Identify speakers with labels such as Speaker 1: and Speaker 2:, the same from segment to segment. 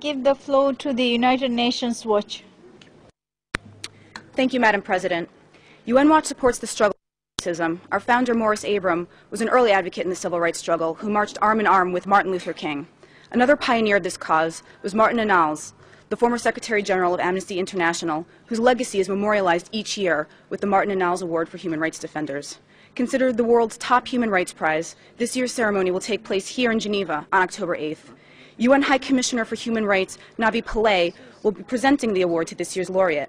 Speaker 1: give the floor to the United Nations Watch.
Speaker 2: Thank you, Madam President. UN Watch supports the struggle against racism. Our founder, Morris Abram, was an early advocate in the civil rights struggle who marched arm in arm with Martin Luther King. Another pioneer of this cause was Martin Annals, the former Secretary General of Amnesty International, whose legacy is memorialized each year with the Martin Annals Award for Human Rights Defenders. Considered the world's top human rights prize, this year's ceremony will take place here in Geneva on October 8th. UN High Commissioner for Human Rights, Navi Pillay, will be presenting the award to this year's laureate.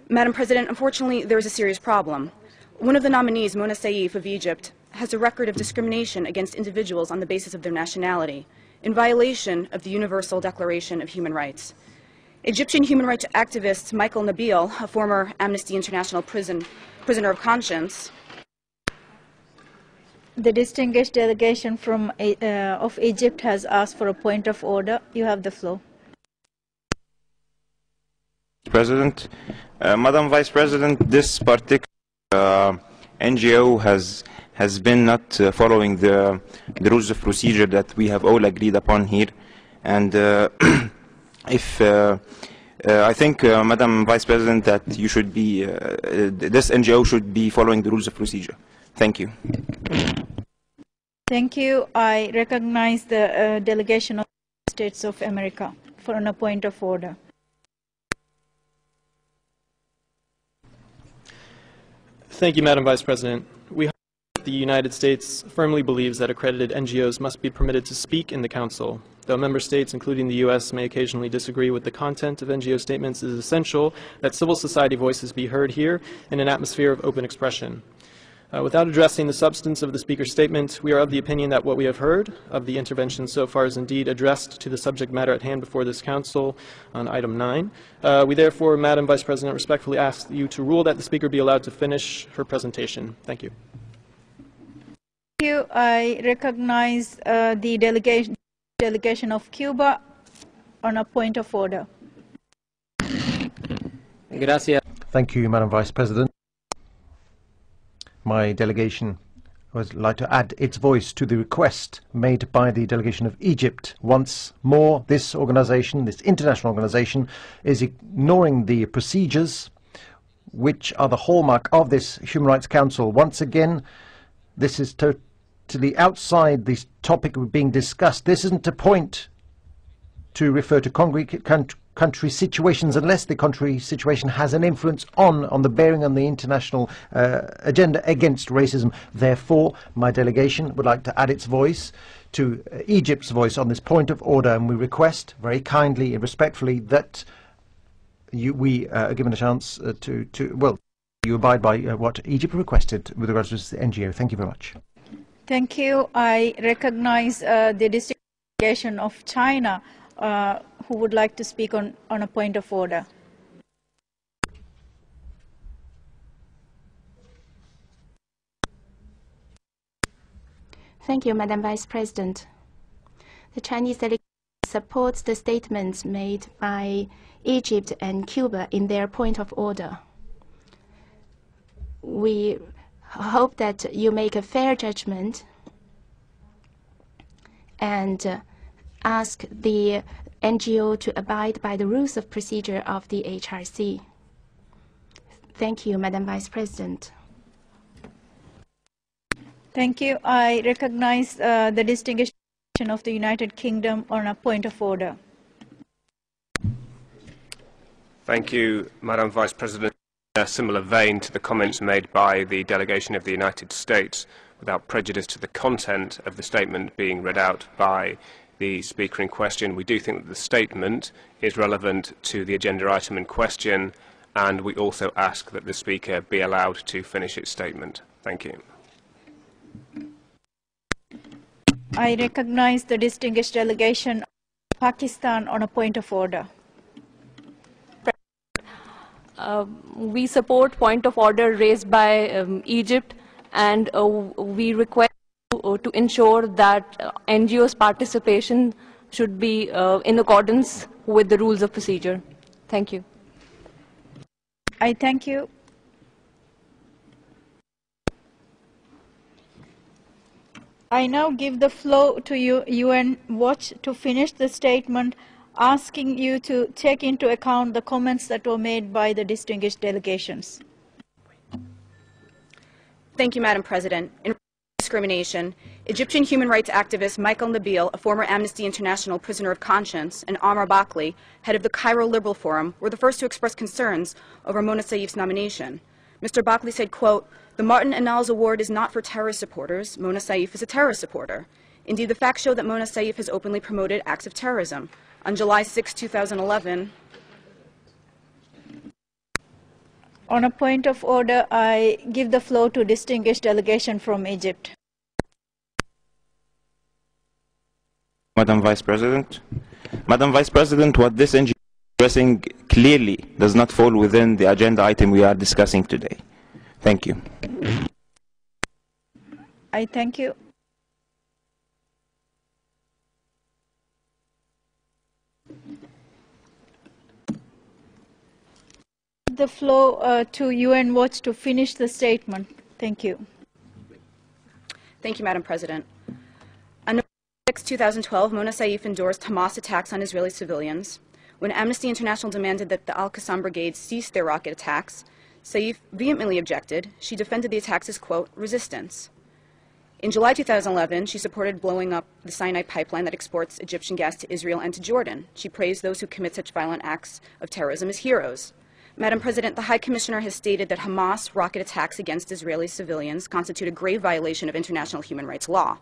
Speaker 2: Madam President, unfortunately, there is a serious problem. One of the nominees, Mona Saif of Egypt, has a record of discrimination against individuals on the basis of their nationality, in violation of the Universal Declaration of Human Rights. Egyptian human rights activist Michael Nabil, a former Amnesty International prisoner of conscience.
Speaker 1: The distinguished delegation of Egypt has asked for a point of order. You have the floor.
Speaker 3: President, Madam Vice President, this particular NGO has been not following the rules of procedure that we have all agreed upon here, and if I think, Madam Vice President, that you should be this NGO should be following the rules of procedure. Thank you.
Speaker 1: Thank you. I recognize the delegation of the States of America for a point of order.
Speaker 4: Thank you, Madam Vice President. We hope that the United States firmly believes that accredited NGOs must be permitted to speak in the Council. Though member states, including the U.S., may occasionally disagree with the content of NGO statements, it is essential that civil society voices be heard here in an atmosphere of open expression. Without addressing the substance of the Speaker's statement, we are of the opinion that what we have heard of the intervention so far is indeed addressed to the subject matter at hand before this Council on item 9. We therefore, Madam Vice President, respectfully ask you to rule that the Speaker be allowed to finish her presentation. Thank you.
Speaker 1: Thank you. I recognize the delegation of Cuba on a point of order.
Speaker 5: Gracias.
Speaker 6: Thank you, Madam Vice President. My delegation would like to add its voice to the request made by the delegation of Egypt. Once more, this organization, this international organization, is ignoring the procedures which are the hallmark of this Human Rights Council. Once again, this is totally outside the topic being discussed. This isn't a point to refer to concrete country situations unless the country situation has an influence on the bearing on the international agenda against racism. Therefore, my delegation would like to add its voice to Egypt's voice on this point of order, and we request very kindly and respectfully that we are given a chance you abide by what Egypt requested with regards to the NGO. Thank you very much.
Speaker 1: Thank you. I recognize the delegation of China who would like to speak on a point of order.
Speaker 7: Thank you, Madam Vice President. The Chinese delegation supports the statements made by Egypt and Cuba in their point of order. We hope that you make a fair judgment and ask the NGO to abide by the rules of procedure of the HRC. Thank you, Madam Vice President.
Speaker 1: Thank you. I recognize the distinguished delegation of the United Kingdom on a point of order.
Speaker 8: Thank you, Madam Vice President. In a similar vein to the comments made by the delegation of the United States, without prejudice to the content of the statement being read out by the Speaker in question, we do think that the statement is relevant to the agenda item in question, and we also ask that the Speaker be allowed to finish its statement. Thank you.
Speaker 1: I recognize the distinguished delegation of Pakistan on a point of order.
Speaker 9: We support point of order raised by Egypt, and we request to ensure that NGOs' participation should be in accordance with the rules of procedure. Thank you.
Speaker 1: I thank you. I now give the floor to UN Watch to finish the statement asking you to take into account the comments that were made by the distinguished delegations.
Speaker 2: Thank you, Madam President. In discrimination, Egyptian human rights activist Michael Nabil, a former Amnesty International prisoner of conscience, and Amr Bakli, head of the Cairo Liberal Forum, were the first to express concerns over Mona Saif's nomination. Mr. Bakli said, quote, "The Martin Annals Award is not for terrorist supporters. Mona Saif is a terrorist supporter. Indeed, the facts show that Mona Saif has openly promoted acts of terrorism. On July 6, 2011,
Speaker 1: On a point of order, I give the floor to distinguished delegation from Egypt.
Speaker 3: Madam Vice President. Madam Vice President, what this NGO is addressing clearly does not fall within the agenda item we are discussing today. Thank you.
Speaker 1: I thank you. The floor to UN Watch to finish the statement. Thank you.
Speaker 2: Thank you, Madam President. On November 6, 2012, Mona Saif endorsed Hamas attacks on Israeli civilians. When Amnesty International demanded that the Al-Qassam Brigade cease their rocket attacks, Saif vehemently objected. She defended the attacks as, quote, resistance. In July 2011, she supported blowing up the Sinai pipeline that exports Egyptian gas to Israel and to Jordan. She praised those who commit such violent acts of terrorism as heroes. Madam President, the High Commissioner has stated that Hamas rocket attacks against Israeli civilians constitute a grave violation of international human rights law.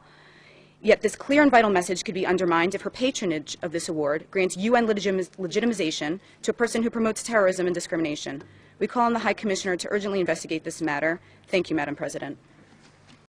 Speaker 2: Yet this clear and vital message could be undermined if her patronage of this award grants UN legitimization to a person who promotes terrorism and discrimination. We call on the High Commissioner to urgently investigate this matter. Thank you, Madam President.